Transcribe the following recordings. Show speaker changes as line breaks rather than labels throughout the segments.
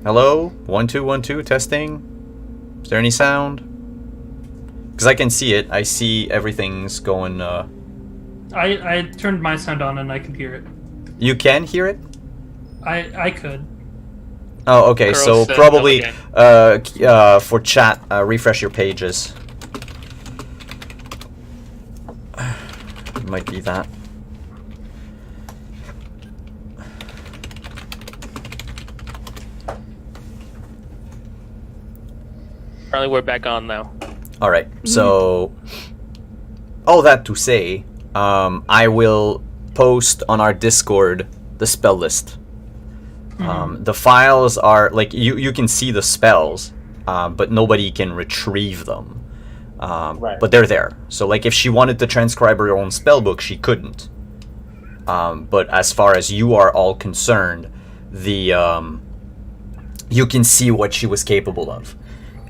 Hello? 1 2 1 2 testing. Is there any sound? Because I can see it. I see everything's going.
I turned my sound on and I could hear it.
You can hear it?
I could.
Oh, okay. So
Gross,
probably
come
for chat, refresh your pages. It might be that.
Apparently we're back on now.
All right. So, all that to say, I will post on our Discord the spell list. The files are like you can see the spells, but nobody can retrieve them.
Right.
But they're there. So like if she wanted to transcribe her own spell book, she couldn't. But as far as you are all concerned, you can see what she was capable of.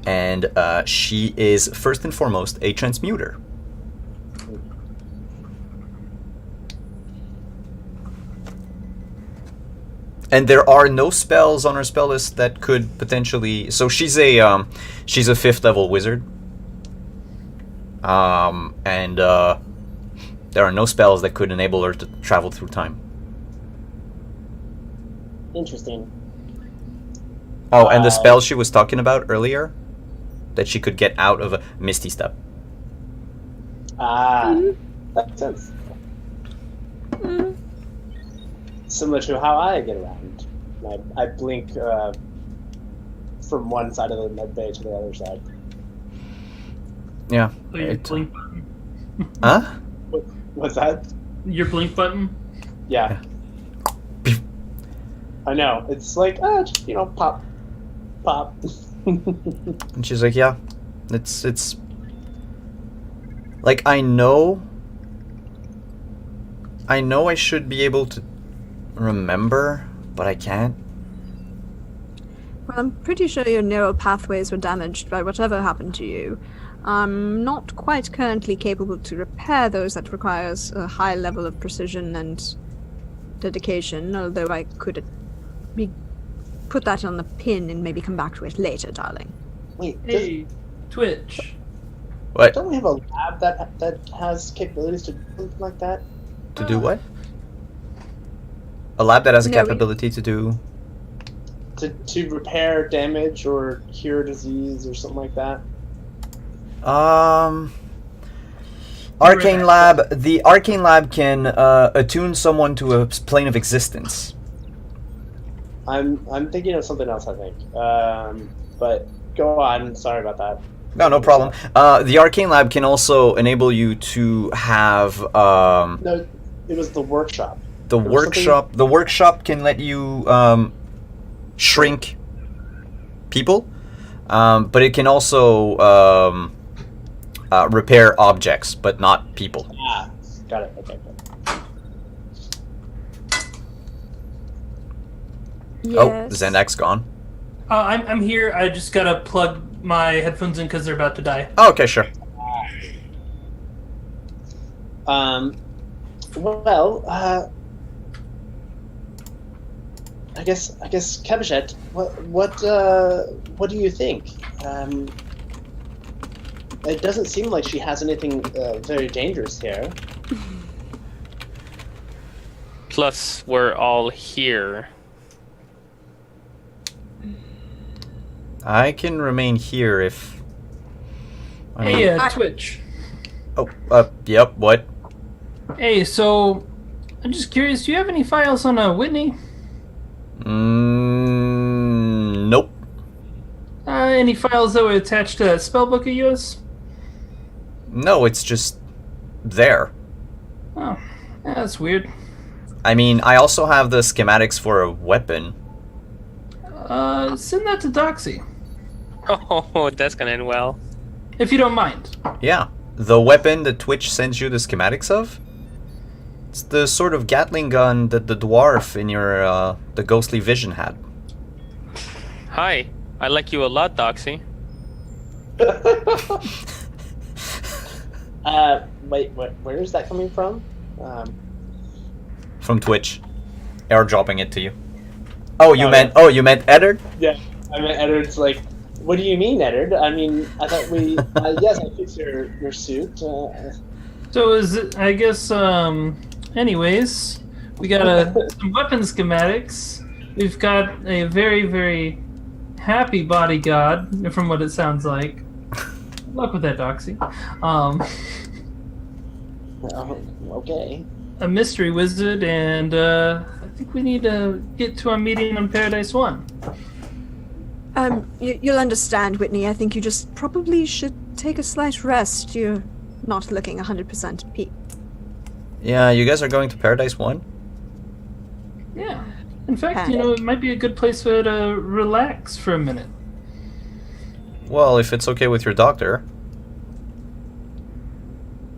And she is first and foremost a transmuter. And there are no spells on her spell list that could potentially. So she's a 5th level wizard. And there are no spells that could enable her to travel through time.
Interesting.
Oh, and the spell she was talking about earlier, that she could get out of a Misty Step.
That makes sense. Similar to how I get around. I blink from one side of the med bay to the other side.
Yeah.
Oh, your blink button.
Huh?
What's that?
Your blink button?
Yeah. I know. It's like, just, pop. Pop.
And she's like, yeah, it's like I know I should be able to remember, but I can't.
Well, I'm pretty sure your neural pathways were damaged by whatever happened to you. I'm not quite currently capable to repair those. That requires a high level of precision and dedication, although I could put that on the pin and maybe come back to it later, darling.
Wait,
Hey, Twitch.
What?
don't we have a lab that has capabilities to do something like that?
To do what? A lab that has a
No, we-
capability to do.
To repair damage or cure disease or something like that?
Arcane Lab. The Arcane Lab can attune someone to a plane of existence.
I'm thinking of something else, I think. But go on. Sorry about that.
No problem. The Arcane Lab can also enable you to have
No, it was the workshop.
the
There was something-
workshop. The workshop can let you shrink people, but it can also repair objects, but not people.
Ah, got it. Okay, good.
Oh,
Yes.
Zendak's gone.
I'm here. I just gotta plug my headphones in because they're about to die.
Oh, okay, sure.
Well, I guess Kevichet, what do you think? It doesn't seem like she has anything very dangerous here.
Plus, we're all here.
I can remain here if. I mean,
Hey, Twitch.
oh, yep. What?
Hey, so I'm just curious. Do you have any files on Whitney?
Nope.
Any files that were attached to that spellbook of yours?
No, it's just there.
Oh, yeah, that's weird.
I mean, I also have the schematics for a weapon.
Send that to Doxy,
Oh, that's gonna end well.
if you don't mind.
Yeah, the weapon that Twitch sends you the schematics of. It's the sort of Gatling gun that the dwarf in your the ghostly vision had.
Hi, I like you a lot, Doxy.
Wait, where is that coming from?
From Twitch, airdropping it to you. Oh, you meant Eddard?
Yeah, I mean, Eddard's like, what do you mean, Eddard? I mean, I thought we. Yes, I fixed your suit.
So is it? I guess. Anyways, we got some weapon schematics. We've got a very, very happy bodyguard, from what it sounds like. Good luck with that, Doxy.
Okay.
A mystery wizard, and I think we need to get to our meeting on Paradise 1.
You'll understand, Whitney. I think you just probably should take a slight rest. You're not looking 100% peaked.
Yeah, you guys are going to Paradise 1?
Yeah. In fact, it might be a good place for her to relax for a minute.
Well, if it's okay with your doctor.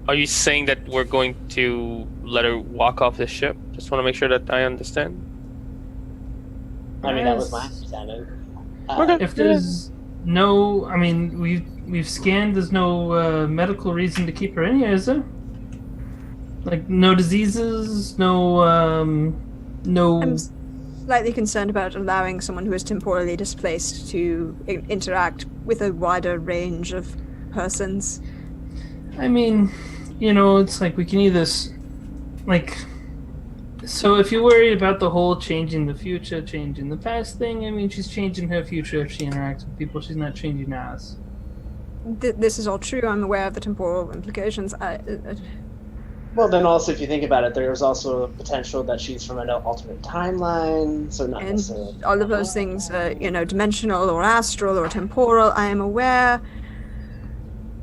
Are you saying that we're going to let her walk off the ship? Just want to make sure that I understand.
I mean, that was my understanding.
If there's no, I mean, we've scanned. There's no medical reason to keep her in here, is there? Like no diseases, no.
I'm slightly concerned about allowing someone who is temporally displaced to interact with a wider range of persons.
I mean, it's like we can either, so if you're worried about the whole changing the future, changing the past thing, I mean, she's changing her future if she interacts with people. She's not changing ours.
This is all true. I'm aware of the temporal implications.
Well, then also, if you think about it, there's also a potential that she's from an alternate timeline, so not necessarily.
And all of those things, dimensional or astral or temporal, I am aware.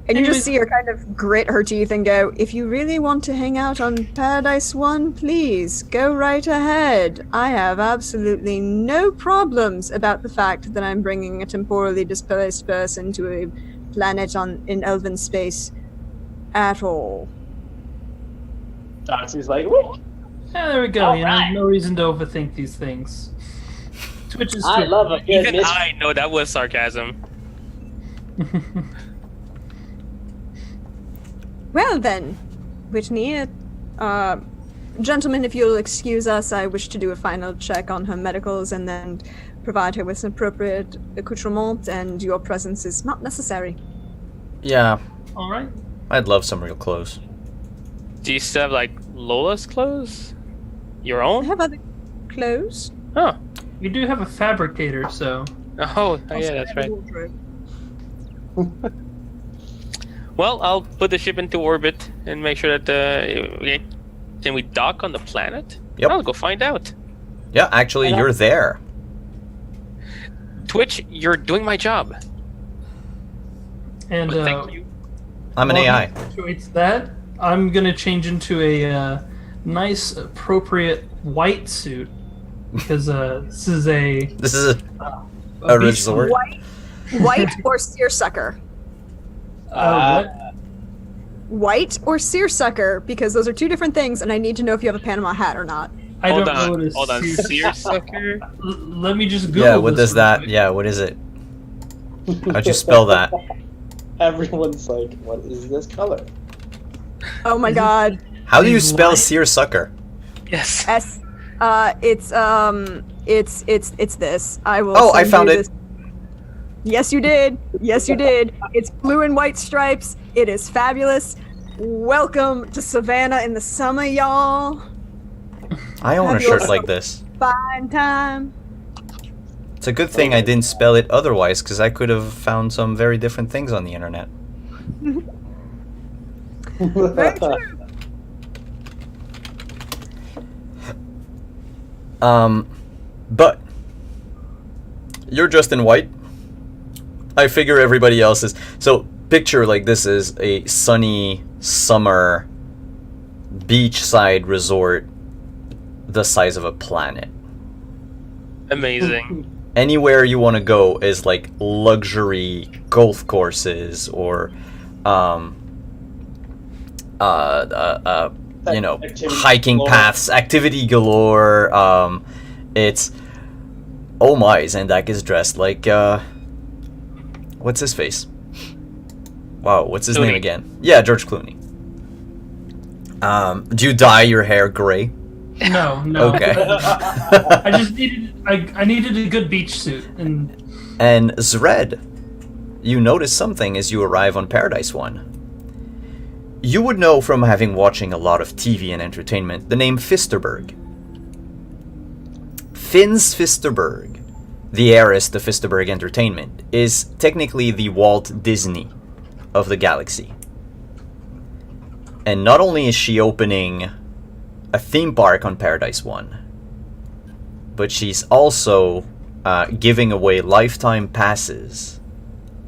And you just see her kind of grit her teeth and go, if you really want to hang out on Paradise 1, please, go right ahead. I have absolutely no problems about the fact that I'm bringing a temporally displaced person to a planet in elven space at all.
Doxy's like, woo!
Yeah, there we go.
Right.
No reason to overthink these things. Twitch is
I love a good
Even I know that was sarcasm.
Well then, Whitney, gentlemen, if you'll excuse us, I wish to do a final check on her medicals and then provide her with some appropriate accoutrement, and your presence is not necessary.
Yeah,
All right.
I'd love some real clothes.
Do you still have like Lola's clothes? Your
I
own?
have other clothes.
Oh.
We do have a fabricator, so.
Oh, yeah, that's right. Well, I'll put the ship into orbit and make sure that can we dock on the planet?
Yep.
I'll go find out.
Yeah, actually, you're there.
Twitch, you're doing my job.
And
But thank you.
I'm an AI.
It's that. I'm gonna change into a nice, appropriate white suit because this is a
a resort.
White or seersucker?
What?
White or seersucker? Because those are two different things, and I need to know if you have a Panama hat or not.
I
Hold
don't know
on.
what
Hold on. Seersucker?
Let me just Google
Yeah, what
this
does
real
that?
quick.
Yeah, what is it? How'd you spell that?
Everyone's like, what is this color?
Oh my god.
How do you
Is
spell
white-
seersucker?
Yes.
It's this. I will.
Oh, I
send
found
you
it.
this. Yes, you did. Yes, you did. It's blue and white stripes. It is fabulous. Welcome to Savannah in the summer, y'all.
I own a shirt like this.
Fine time.
It's a good thing I didn't spell it otherwise, because I could have found some very different things on the internet.
Very true.
But you're dressed in white. I figure everybody else is. So picture like this is a sunny summer beachside resort the size of a planet.
Amazing.
Anywhere you want to go is like luxury golf courses or
Activity
hiking
galore.
paths, activity galore. It's oh my, Zendak is dressed like what's his face? Wow, what's his name
Clooney.
again? Yeah, George Clooney. Do you dye your hair gray?
No, no.
Okay.
I just needed I needed a good beach suit, and
And Zred, you notice something as you arrive on Paradise 1. You would know from having watching a lot of TV and entertainment the name Fisterberg. Finns Fisterberg, the heiress to Fisterberg Entertainment, is technically the Walt Disney of the galaxy. And not only is she opening a theme park on Paradise 1, but she's also giving away lifetime passes,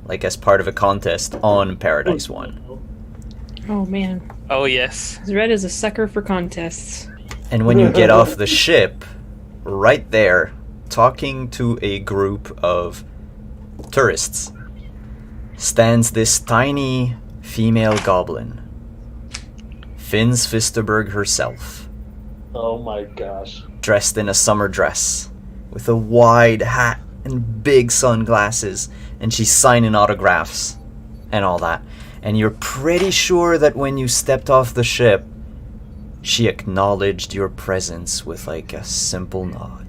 like as part of a contest on Paradise 1.
Oh man,
Oh yes.
Zred is a sucker for contests.
And when you get off the ship, right there, talking to a group of tourists, stands this tiny female goblin, Finns Fisterberg herself,
Oh my gosh.
dressed in a summer dress, with a wide hat and big sunglasses, and she's signing autographs and all that. And you're pretty sure that when you stepped off the ship, she acknowledged your presence with like a simple nod.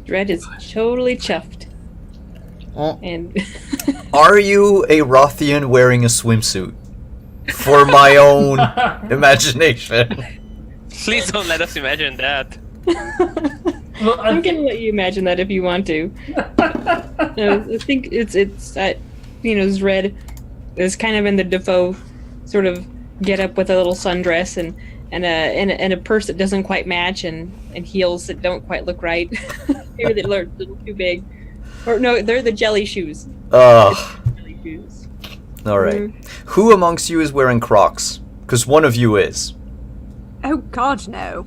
Zred is totally chuffed.
Oh.
And
Are you a Rothian wearing a swimsuit? For my own imagination.
Please don't let us imagine that.
well,
I'm gonna let you imagine that if you want to. No, I think it's that Zred is kind of in the Defoe sort of get up with a little sundress and a purse that doesn't quite match and heels that don't quite look right. Maybe they're a little too big. Or no, they're the jelly shoes.
Ugh.
Jelly shoes.
Alright. Who amongst you is wearing Crocs? Because one of you is.
Oh God, no.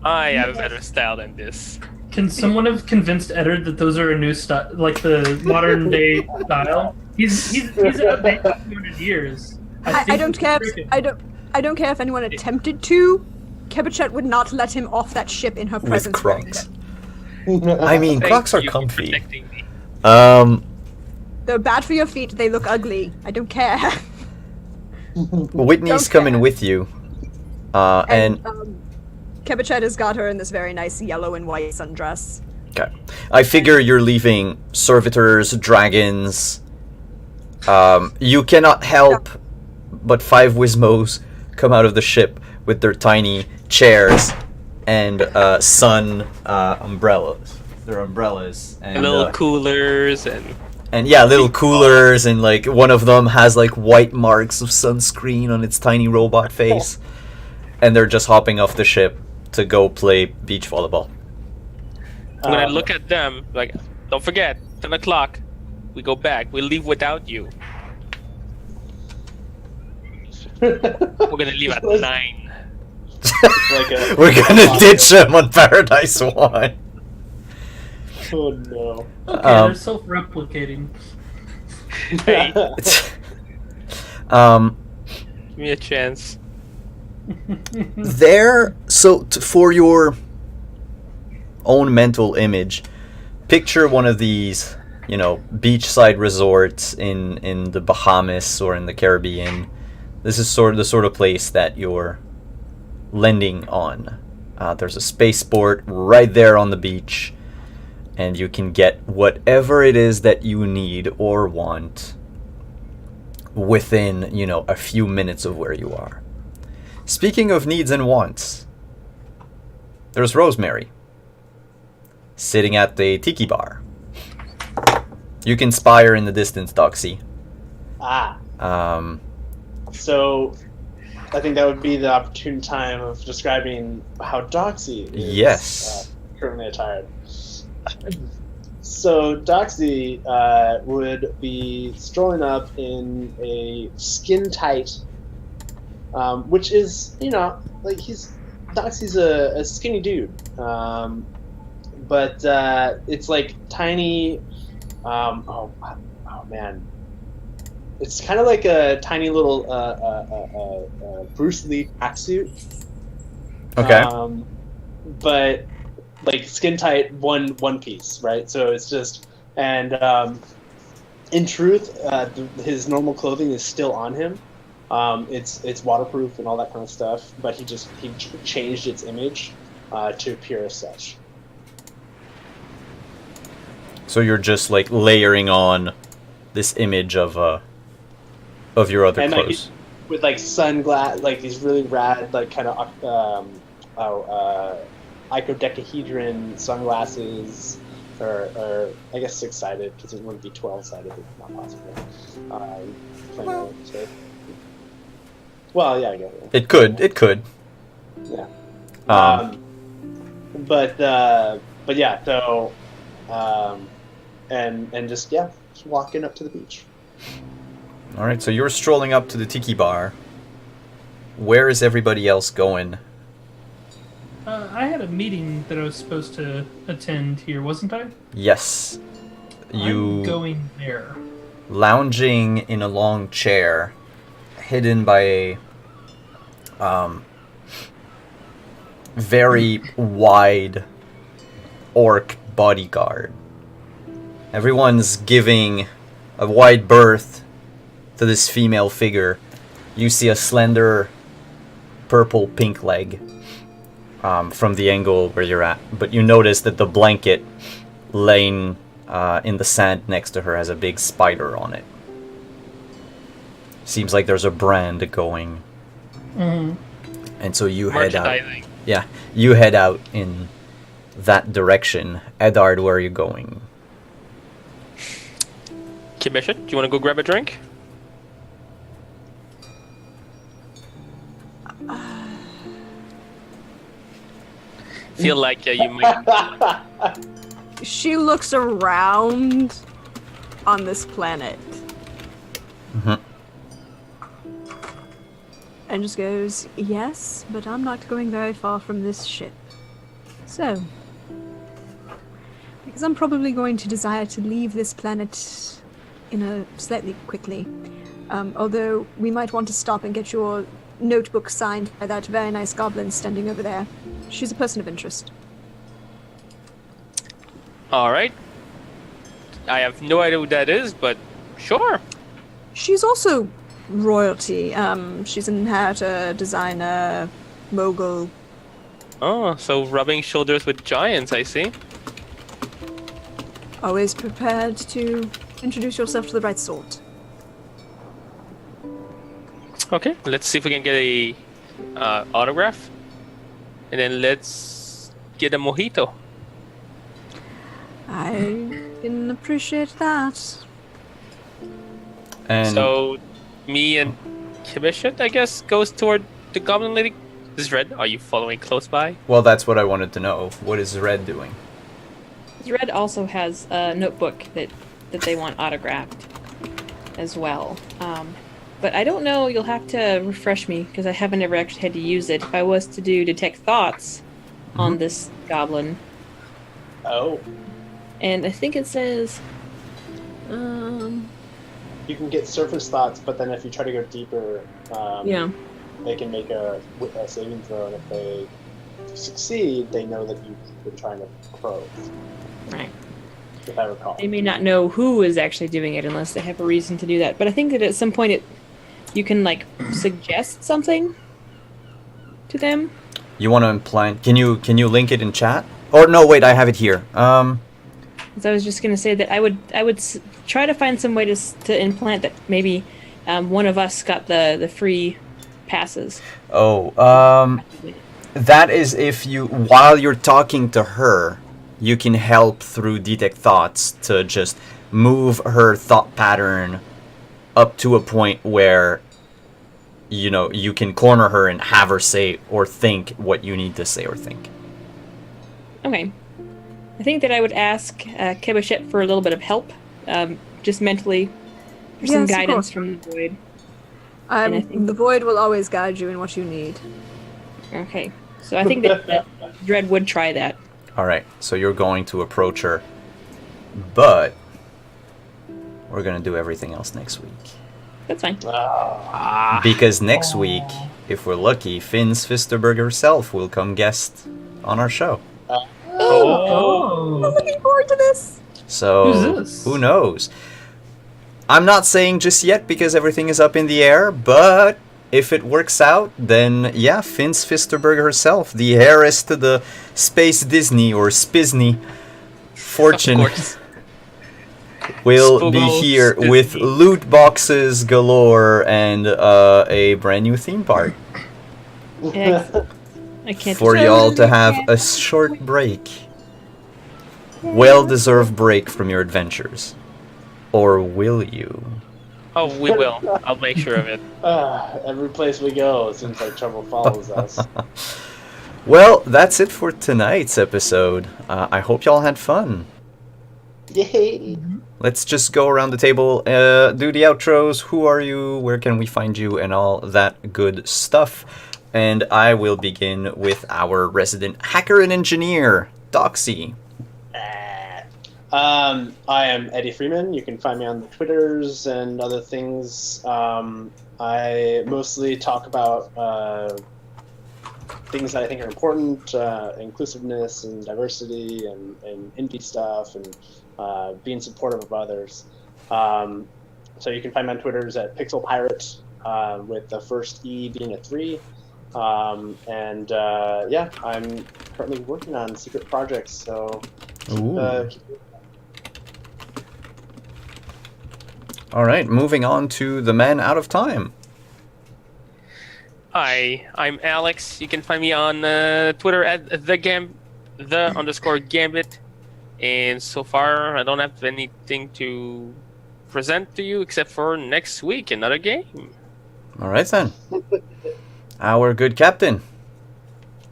I have a better style than this.
Can someone have convinced Eddard that those are a new style, like the modern day style? He's outdated 200 years.
I don't care. I don't care if anyone attempted to. Kebachet would not let him off that ship in her
With
presence. wearing
Crocs.
them.
I mean,
Thank
Crocs are
you for
comfy.
protecting me.
They're bad for your feet. They look ugly. I don't care.
Whitney's
Don't
coming
care.
with you. And
Kebachet has got her in this very nice yellow and white sundress.
okay. I figure you're leaving servitors, dragons. You cannot help but 5 Wismos come out of the ship with their tiny chairs and sun umbrellas. Their umbrellas and
Little coolers and
little coolers, and like one of them has like white marks of sunscreen on its tiny robot face. And they're just hopping off the ship to go play beach volleyball.
I'm gonna look at them like, don't forget, 10 o'clock. We go back. We leave without you. We're gonna leave at 9.
Like
We're gonna ditch them on Paradise 1.
Oh no.
Okay, they're self-replicating.
Hey,
Um,
give me a chance.
for your own mental image, picture one of these, beachside resorts in the Bahamas or in the Caribbean. This is the sort of place that you're landing on. There's a spaceport right there on the beach, and you can get whatever it is that you need or want within, a few minutes of where you are. Speaking of needs and wants, there's Rosemary sitting at the tiki bar. You can spy her in the distance, Doxy.
So, I think that would be the opportune time of describing how Doxy is
Yes.
currently attired. So, Doxy would be strolling up in a skin-tight, which is, Doxy's a skinny dude. But it's like tiny, oh man. It's kind of like a tiny little Bruce Lee tracksuit.
Okay.
But like skin tight, one piece, right? So it's just, and in truth, his normal clothing is still on him, It's waterproof and all that kind of stuff, but he changed its image to appear as such.
So you're just like layering on this image of your other
And, like,
clothes.
With like sunglass, like these really rad, like kind of icodecahedron sunglasses, or I guess 6-sided because it wouldn't be 12-sided. It's not possible. Well, yeah, I guess.
It could.
Yeah.
Um,
But yeah, so and just walking up to the beach.
all right, so you're strolling up to the tiki bar. Where is everybody else going?
I had a meeting that I was supposed to attend here, wasn't I?
Yes.
I'm going there.
Lounging in a long chair, hidden by a very wide orc bodyguard. Everyone's giving a wide berth to this female figure. You see a slender purple pink leg from the angle where you're at, but you notice that the blanket laying in the sand next to her has a big spider on it. Seems like there's a brand going.
Mm-hmm.
And so you head out.
Merchandising.
Yeah, you head out in that direction. Eddard, where are you going?
Kibisha, do you want to go grab a drink? Feel like you might.
She looks around on this planet
Mhm.
and just goes, "Yes, but I'm not going very far from this ship. So, because I'm probably going to desire to leave this planet in a slightly quickly. Although we might want to stop and get your notebook signed by that very nice goblin standing over there. She's a person of interest."
All right. I have no idea who that is, but sure.
She's also royalty. She's an inheritor, designer, mogul.
Oh, so rubbing shoulders with giants, I see.
Always prepared to introduce yourself to the right sort.
Okay, let's see if we can get a autograph, and then let's get a mojito.
I can appreciate that.
And
So, me and Kibisha, I guess, goes toward the Goblin Lady. This is Red. Are you following close by?
well, that's what I wanted to know. What is Red doing?
Red also has a notebook that they want autographed as well. But I don't know, you'll have to refresh me because I haven't ever actually had to use it. If I was to do detect thoughts on this goblin,
Oh,
and I think it says,
you can get surface thoughts, but then if you try to go deeper,
yeah,
they can make a saving throw, and if they succeed, they know that you've been trying to probe.
right.
If I recall.
They may not know who is actually doing it unless they have a reason to do that. But I think that at some point you can like suggest something to them.
You want to implant? Can you link it in chat? Or no, wait, I have it here.
So I was just gonna say that I would try to find some way to implant that maybe one of us got the free passes.
That is if you, while you're talking to her, you can help through detect thoughts to just move her thought pattern up to a point where, you know, you can corner her and have her say or think what you need to say or think.
Okay. I think that I would ask Kibishet for a little bit of help, just mentally, for some
Yes, of
guidance
course.
from the void. And I think-
The void will always guide you in what you need.
Okay. So I think that Dread would try that.
Alright, so you're going to approach her, but we're going to do everything else next week.
That's fine.
Because next week, if we're lucky, Finns Fisterberg herself will come guest on our show.
I'm
Oh.
looking forward to this.
So,
Who's this?
who knows? I'm not saying just yet because everything is up in the air, but if it works out, then yeah, Finns Fisterberg herself, the heiress to the Space Disney or Spisney fortune,
Of course.
will be
Spoogle
here with
Spisney.
loot boxes galore and a brand new theme park
Excellent. I can't.
for y'all to have a short break. Well-deserved break from your adventures. Or will you?
Oh, we will. I'll make sure of it.
Every place we go, it seems like trouble follows us.
Well, that's it for tonight's episode. I hope y'all had fun.
Yay!
Let's just go around the table, do the outros. Who are you? Where can we find you? And all that good stuff. And I will begin with our resident hacker and engineer, Doxy.
I am Eddie Freeman. You can find me on the Twitters and other things. I mostly talk about things that I think are important, inclusiveness and diversity and indie stuff and being supportive of others. So you can find me on Twitters at Pixel Pirate, with the first E being a 3. Yeah, I'm currently working on secret projects, so
Ooh. All right, moving on to the man out of time.
Hi, I'm Alex. You can find me on Twitter at the_gambit. And so far, I don't have anything to present to you except for next week, another game.
All right then. Our good captain.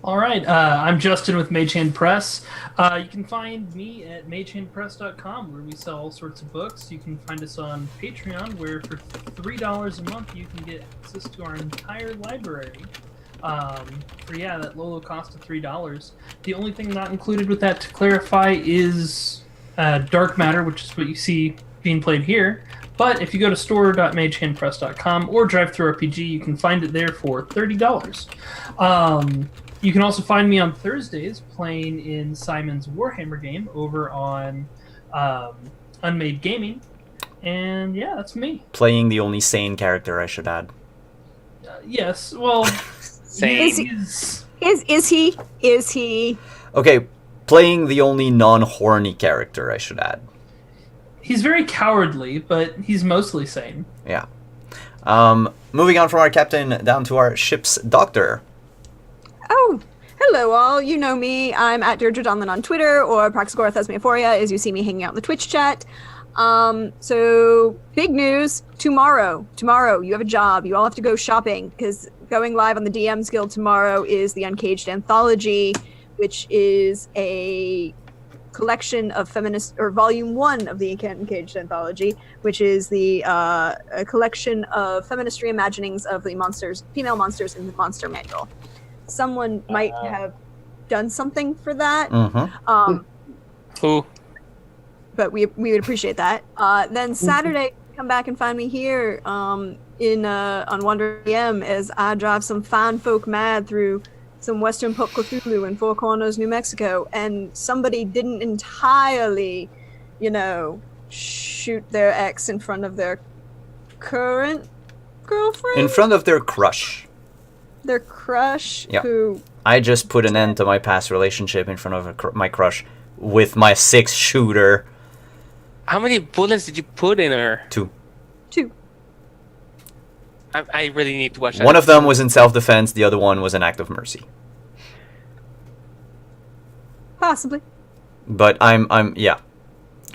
All right, I'm Justin with Magehand Press. You can find me at magehandpress.com, where we sell all sorts of books. You can find us on Patreon, where for $3 a month you can get access to our entire library. That low cost of $3. The only thing not included with that, to clarify, is Dark Matter, which is what you see being played here. But if you go to store.magehandpress.com or DriveThruRPG, you can find it there for $30. You can also find me on Thursdays playing in Simon's Warhammer game over on Unmade Gaming. And yeah, that's me.
Playing the only sane character, I should add.
Yes, well,
Same.
Is he?
Okay, playing the only non-horny character, I should add.
he's very cowardly, but he's mostly sane.
Yeah. Moving on from our captain down to our ship's doctor.
Oh, hello all. You know me. I'm at Deirdre Donlin on Twitter, or Praxagora Thesmophoria, as you see me hanging out in the Twitch chat. So, big news. Tomorrow, you have a job. You all have to go shopping, because going live on the DMs Guild tomorrow is the Uncaged Anthology, which is a collection of feminist, or volume 1 of the Uncaged Anthology, which is the a collection of feminist reimaginings of the monsters, female monsters in the Monster Manual. Someone might have done something for that.
Mm-hmm.
Who?
But we would appreciate that. Then Saturday, come back and find me here on Wandering DM as I drive some fine folk mad through some Western Pop Cthulhu in Four Corners, New Mexico, and somebody didn't entirely, shoot their ex in front of their current girlfriend?
In front of their crush.
Their crush,
Yeah.
who...
I just put an end to my past relationship in front of my crush with my 6-shooter.
How many bullets did you put in her?
2.
I really need to watch that.
One of them was in self-defense, the other one was an act of mercy.
Possibly.
But yeah.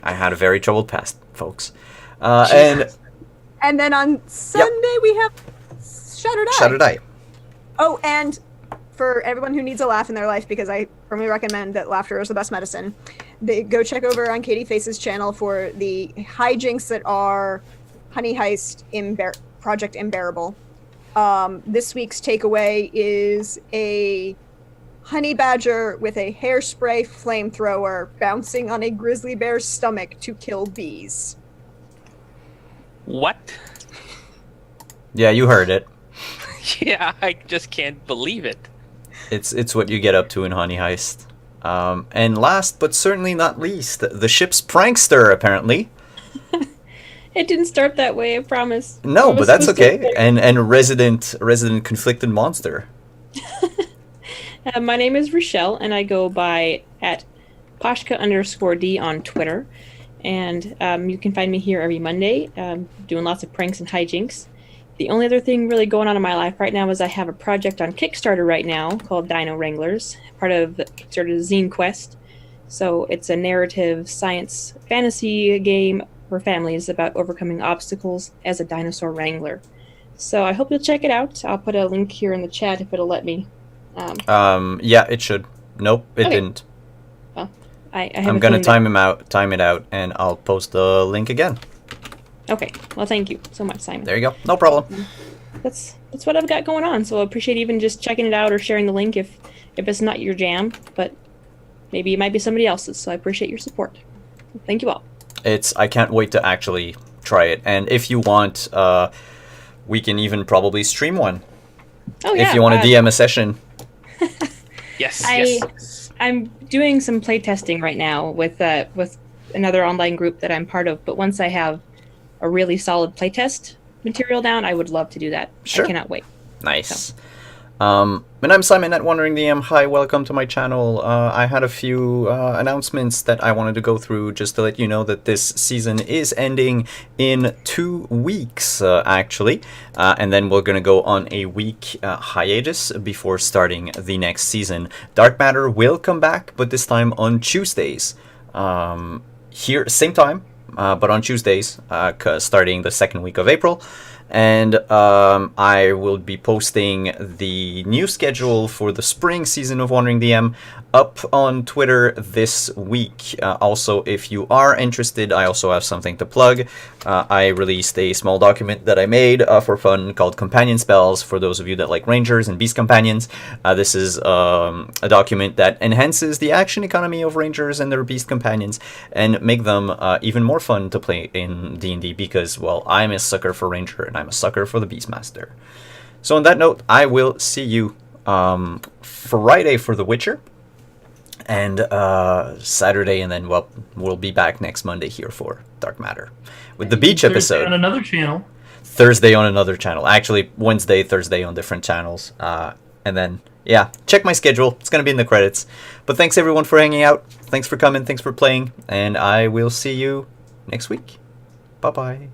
I had a very troubled past, folks. And
And then on Sunday we have Shattered Eye.
Shattered Eye.
Oh, and for everyone who needs a laugh in their life, because I firmly recommend that laughter is the best medicine, go check over on Katie Face's channel for the hijinks that are Honey Heist Project Unbearable. This week's takeaway is a honey badger with a hairspray flamethrower bouncing on a grizzly bear's stomach to kill bees.
What?
Yeah, you heard it.
Yeah, I just can't believe it.
It's what you get up to in Honey Heist. And last but certainly not least, the ship's prankster, apparently.
It didn't start that way, I promise.
No,
I
but
was
that's
supposed to
okay.
say-
And resident conflicted monster.
My name is Rochelle, and I go by at Pashka_D on Twitter. And you can find me here every Monday, doing lots of pranks and hijinks. The only other thing really going on in my life right now is I have a project on Kickstarter right now called Dino Wranglers, part of Kickstarter's Zine Quest. So it's a narrative science fantasy game for families about overcoming obstacles as a dinosaur wrangler. So I hope you'll check it out. I'll put a link here in the chat if it'll let me.
Yeah, it should. Nope, it
Okay.
didn't.
I have
I'm
a
gonna
feeling
time it out, and I'll post the link again.
Okay. Well, thank you so much, Simon.
There you go. No problem.
That's what I've got going on. So I appreciate even just checking it out or sharing the link if it's not your jam, but maybe it might be somebody else's. So I appreciate your support. Thank you all.
I can't wait to actually try it. And if you want, we can even probably stream one.
Oh yeah.
If you want to DM a session.
Yes,
I-
yes.
I'm doing some playtesting right now with another online group that I'm part of. But once I have a really solid playtest material down, I would love to do that.
Sure.
I cannot wait.
Nice. And I'm Simon at Wandering DM. Hi, welcome to my channel. I had a few announcements that I wanted to go through just to let you know that this season is ending in 2 weeks, actually. And then we're going to go on a week hiatus before starting the next season. Dark Matter will come back, but this time on Tuesdays. Here, same time, but on Tuesdays, starting the second week of April. And I will be posting the new schedule for the spring season of Wandering DM up on Twitter this week. Also, if you are interested, I also have something to plug. I released a small document that I made for fun called Companion Spells for those of you that like Rangers and Beast Companions. This is a document that enhances the action economy of Rangers and their Beast Companions and make them even more fun to play in D&D because, well, I'm a sucker for Ranger and I'm a sucker for the Beastmaster. So on that note, I will see you Friday for The Witcher. And Saturday, and then, well, we'll be back next Monday here for Dark Matter with the beach
Thursday
episode.
on another channel.
Thursday on another channel. Actually, Wednesday, Thursday on different channels. And then, yeah, check my schedule. It's going to be in the credits. But thanks, everyone, for hanging out. Thanks for coming. Thanks for playing. And I will see you next week. Bye-bye.